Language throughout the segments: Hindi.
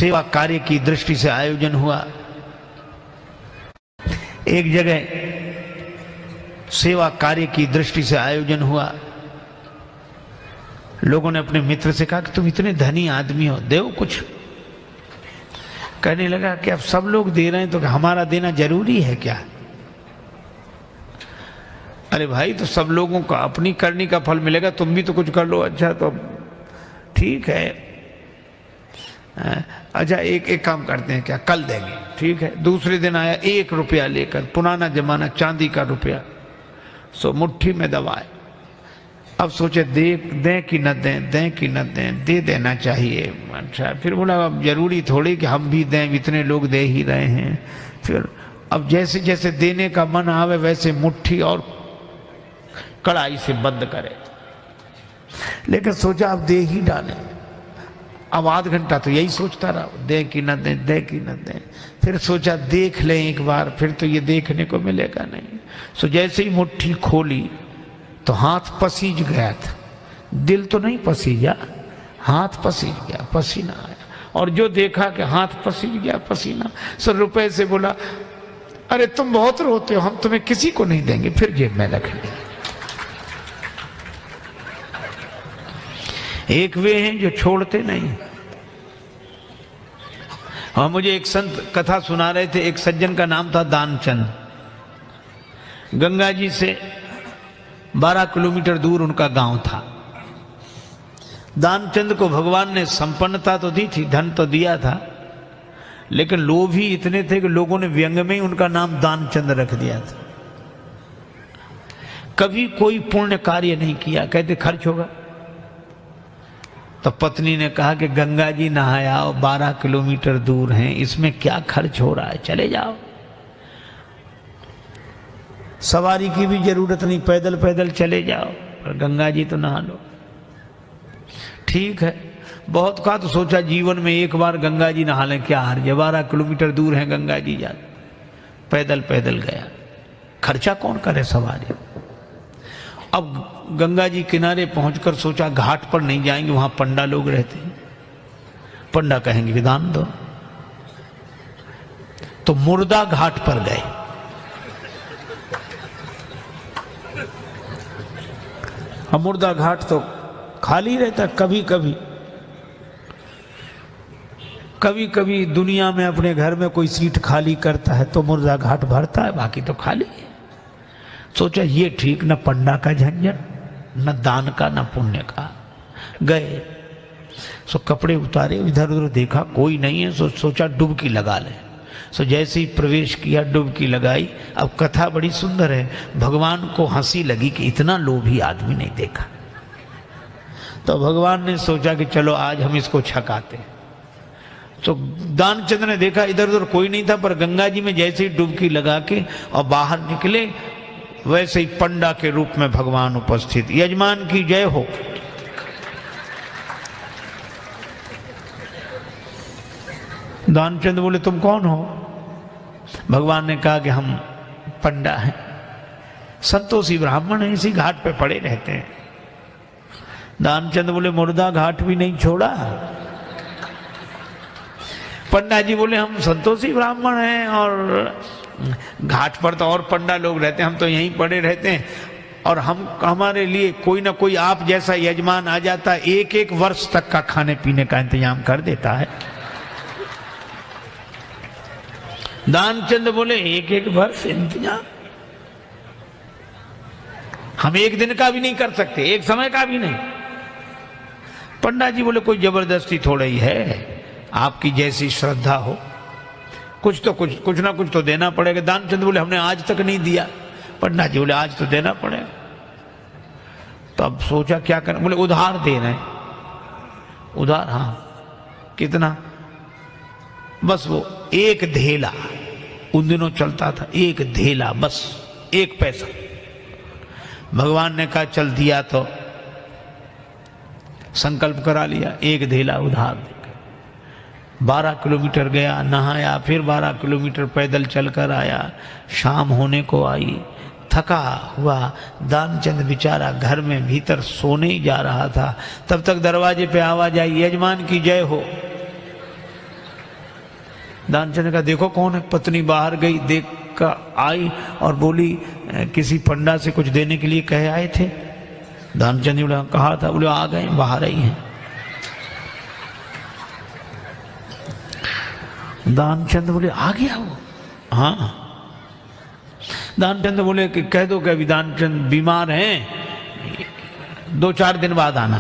सेवा कार्य की दृष्टि से आयोजन हुआ। एक जगह सेवा कार्य की दृष्टि से आयोजन हुआ। लोगों ने अपने मित्र से कहा कि तुम इतने धनी आदमी हो, दो कुछ। कहने लगा कि अब सब लोग दे रहे हैं तो हमारा देना जरूरी है क्या? अरे भाई, तो सब लोगों का अपनी करनी का फल मिलेगा, तुम भी तो कुछ कर लो। अच्छा तो ठीक है, अच्छा एक काम करते हैं, क्या कल देंगे? ठीक है। दूसरे दिन आया 1 रुपया लेकर, पुराना जमाना, चांदी का रुपया, सो मुट्ठी में दबाए। अब सोचे दें कि न दें, दें कि न दें, दे देना चाहिए। अच्छा, फिर बोला अब जरूरी थोड़ी कि हम भी दें, इतने लोग दे ही रहे हैं। फिर अब जैसे जैसे देने का मन आवे वैसे मुट्ठी और कड़ाई से बंद करे, लेकिन सोचा अब दे ही डालें। अब आध घंटा तो यही सोचता रहा, दें कि न दें, दें कि न दें। फिर सोचा देख लें एक बार, फिर तो ये देखने को मिलेगा नहीं। सो जैसे ही मुट्ठी खोली तो हाथ पसीज गया था, दिल तो नहीं पसीजा, हाथ पसीज गया, पसीना आया। और जो देखा कि हाथ पसीज गया, पसीना, सो रुपए से बोला अरे तुम बहुत रोते हो, हम तुम्हें किसी को नहीं देंगे, फिर जेब में रख लिया। एक वे हैं जो छोड़ते नहीं। और मुझे एक संत कथा सुना रहे थे, एक सज्जन का नाम था दानचंद। गंगा जी से 12 किलोमीटर दूर उनका गांव था। दानचंद को भगवान ने संपन्नता तो दी थी, धन तो दिया था, लेकिन लोभ ही इतने थे कि लोगों ने व्यंग में ही उनका नाम दानचंद रख दिया था। कभी कोई पुण्य कार्य नहीं किया, कहते खर्च होगा। तो पत्नी ने कहा कि गंगा जी नहाया, 12 किलोमीटर दूर हैं, इसमें क्या खर्च हो रहा है, चले जाओ। सवारी की भी जरूरत नहीं, पैदल पैदल चले जाओ, पर गंगा जी तो नहा लो। ठीक है, बहुत कहा तो सोचा जीवन में एक बार गंगा जी नहा लें, क्या हर्ज है, 12 किलोमीटर दूर है गंगा जी, जा पैदल पैदल गया, खर्चा कौन करे सवारी। अब गंगा जी किनारे पहुंचकर सोचा घाट पर नहीं जाएंगे, वहां पंडा लोग रहते हैं, पंडा कहेंगे कि दान दो। तो मुर्दा घाट पर गए। मुर्दा घाट तो खाली रहता, कभी कभी दुनिया में अपने घर में कोई सीट खाली करता है तो मुर्दा घाट भरता है, बाकी तो खाली है। सोचा ये ठीक, न पंडा का झंझट, न दान का, न पुण्य का। गए, सो कपड़े उतारे, इधर उधर देखा कोई नहीं है, सोचा डुबकी लगा ले। सो जैसे ही प्रवेश किया, डुबकी लगाई। अब कथा बड़ी सुंदर है, भगवान को हंसी लगी कि इतना लोभी आदमी नहीं देखा। तो भगवान ने सोचा कि चलो आज हम इसको छकाते। तो दानचंद ने देखा इधर उधर कोई नहीं था, पर गंगा जी में जैसे ही डुबकी लगा के और बाहर निकले, वैसे ही पंडा के रूप में भगवान उपस्थित। यजमान की जय हो। दानचंद बोले तुम कौन हो? भगवान ने कहा कि हम पंडा हैं, संतोषी ब्राह्मण हैं, इसी घाट पे पड़े रहते हैं। दानचंद बोले मुर्दा घाट भी नहीं छोड़ा। पंडा जी बोले हम संतोषी ब्राह्मण हैं और घाट पर तो और पंडा लोग रहते हैं, हम तो यहीं पड़े रहते हैं, और हमारे लिए कोई ना कोई आप जैसा यजमान आ जाता है, 1-1 वर्ष तक का खाने पीने का इंतजाम कर देता है। दानचंद बोले 1-1 वर्ष इंतजाम? हम एक दिन का भी नहीं कर सकते, एक समय का भी नहीं। पंडा जी बोले कोई जबरदस्ती थोड़ा ही है, आपकी जैसी श्रद्धा हो, कुछ ना कुछ तो देना पड़ेगा। दानचंद बोले हमने आज तक नहीं दिया। पंडा जी बोले आज तो देना पड़ेगा। तो अब सोचा क्या करें, बोले उधार दे रहे हैं। उधार? हाँ। कितना? बस वो 1 धेला, उन दिनों चलता था 1 धेला, बस 1 पैसा। भगवान ने कहा चल दिया, तो संकल्प करा लिया, 1 धेला उधार देकर 12 किलोमीटर गया, नहाया, फिर 12 किलोमीटर पैदल चलकर आया। शाम होने को आई, थका हुआ दानचंद बेचारा घर में भीतर सोने ही जा रहा था। तब तक दरवाजे पे आवाज आई, यजमान की जय हो। दानचंद ने कहा देखो कौन है। पत्नी बाहर गई, देख कर आई और बोली किसी पंडा से कुछ देने के लिए कहे आए थे। दानचंद ने बोला कहा था, बोले आ गए बाहर आई हैं। दानचंद बोले आ गया वो? हाँ। दानचंद बोले कि कह दो कि अभी दानचंद बीमार हैं, 2-4 दिन बाद आना।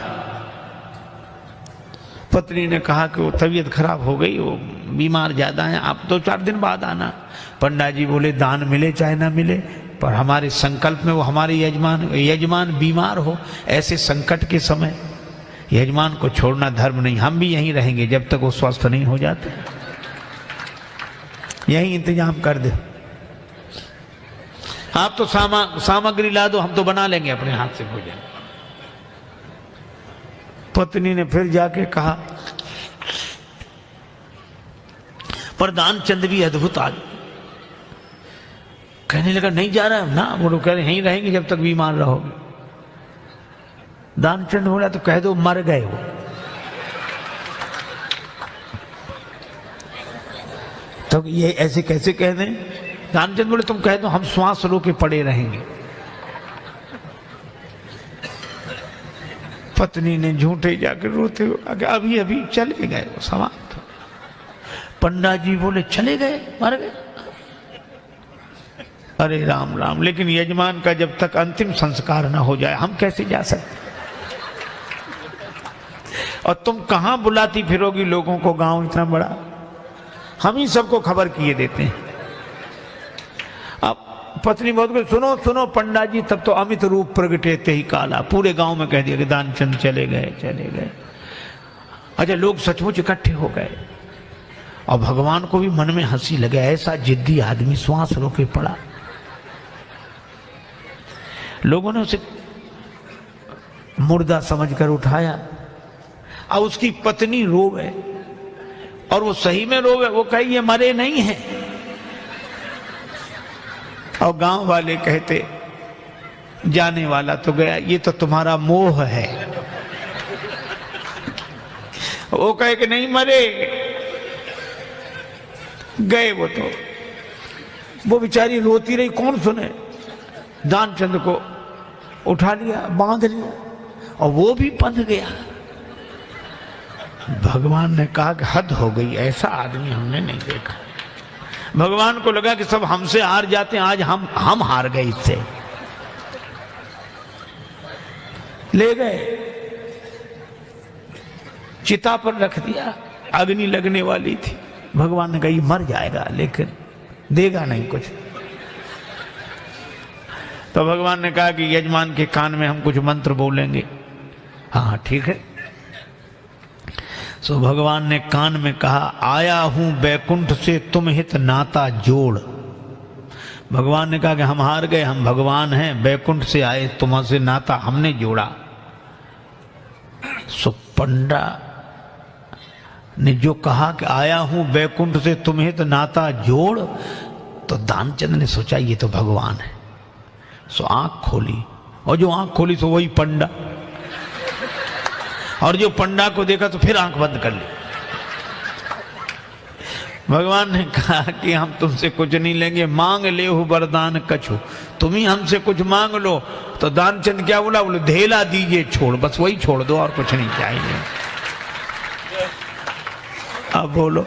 पत्नी ने कहा कि वो तबीयत खराब हो गई, वो बीमार ज्यादा हैं, आप 2-4 दिन बाद आना। पंडा जी बोले दान मिले चाहे ना मिले, पर हमारे संकल्प में वो हमारे यजमान बीमार हो, ऐसे संकट के समय यजमान को छोड़ना धर्म नहीं, हम भी यहीं रहेंगे जब तक वो स्वस्थ नहीं हो जाते, यही इंतजाम कर दे। आप तो सामग्री ला दो, हम तो बना लेंगे अपने हाथ से भोजन। पत्नी ने फिर जाके कहा, पर दानचंद भी अद्भुत आज कहने लगा नहीं जा रहा ना, वो लोग कह रहे यहीं रहेंगे जब तक बीमार रहोगे। दानचंद बोला तो कह दो मर गए वो। तो ये ऐसे कैसे कह दें? दानचंद बोले तुम कह दो हम श्वास रोके पड़े रहेंगे। पत्नी ने झूठे जाकर रोते हुए अभी अभी चले गए, वो समाप्त। पंडा जी बोले चले गए, मर गए? अरे राम राम, लेकिन यजमान का जब तक अंतिम संस्कार ना हो जाए हम कैसे जा सकते? और तुम कहां बुलाती फिरोगी लोगों को, गांव इतना बड़ा, हम ही सबको खबर किए देते हैं। अब पत्नी बहुत कुछ सुनो सुनो पंडा जी, तब तो अमित रूप प्रगटे ते ही काला, पूरे गांव में कह दिया कि दानचंद चले गए चले गए। अच्छा, लोग सचमुच इकट्ठे हो गए और भगवान को भी मन में हंसी लगे, ऐसा जिद्दी आदमी श्वास रोके पड़ा। लोगों ने उसे मुर्दा समझकर उठाया। अब उसकी पत्नी रोवे, और वो सही में रोवे, वो कहे ये मरे नहीं हैं। और गांव वाले कहते जाने वाला तो गया, ये तो तुम्हारा मोह है। वो कहे कि नहीं मरे, गए वो तो। वो बेचारी रोती रही, कौन सुने। दानचंद को उठा लिया, बांध लिया, और वो भी बंध गया। भगवान ने कहा कि हद हो गई, ऐसा आदमी हमने नहीं देखा। भगवान को लगा कि सब हमसे हार जाते हैं, आज हम हार गए इससे। ले गए, चिता पर रख दिया, अग्नि लगने वाली थी। भगवान ने कहा ये मर जाएगा लेकिन देगा नहीं कुछ। तो भगवान ने कहा कि यजमान के कान में हम कुछ मंत्र बोलेंगे। हाँ ठीक है। सो भगवान ने कान में कहा, आया हूं बैकुंठ से तुम हित नाता जोड़। भगवान ने कहा कि हम हार गए, हम भगवान हैं, बैकुंठ से आए, तुमसे नाता हमने जोड़ा। सो पंडा ने जो कहा कि आया हूं बैकुंठ से तुम हित नाता जोड़, तो दानचंद ने सोचा ये तो भगवान है। सो आंख खोली, और जो आंख खोली तो वही पंडा, और जो पंडा को देखा तो फिर आंख बंद कर ली। भगवान ने कहा कि हम तुमसे कुछ नहीं लेंगे, मांग ले हो वरदान कछु, तुम ही हमसे कुछ मांग लो। तो दानचंद क्या बोला? बोले धेला दीजिए छोड़, बस वही छोड़ दो और कुछ नहीं चाहिए। अब बोलो।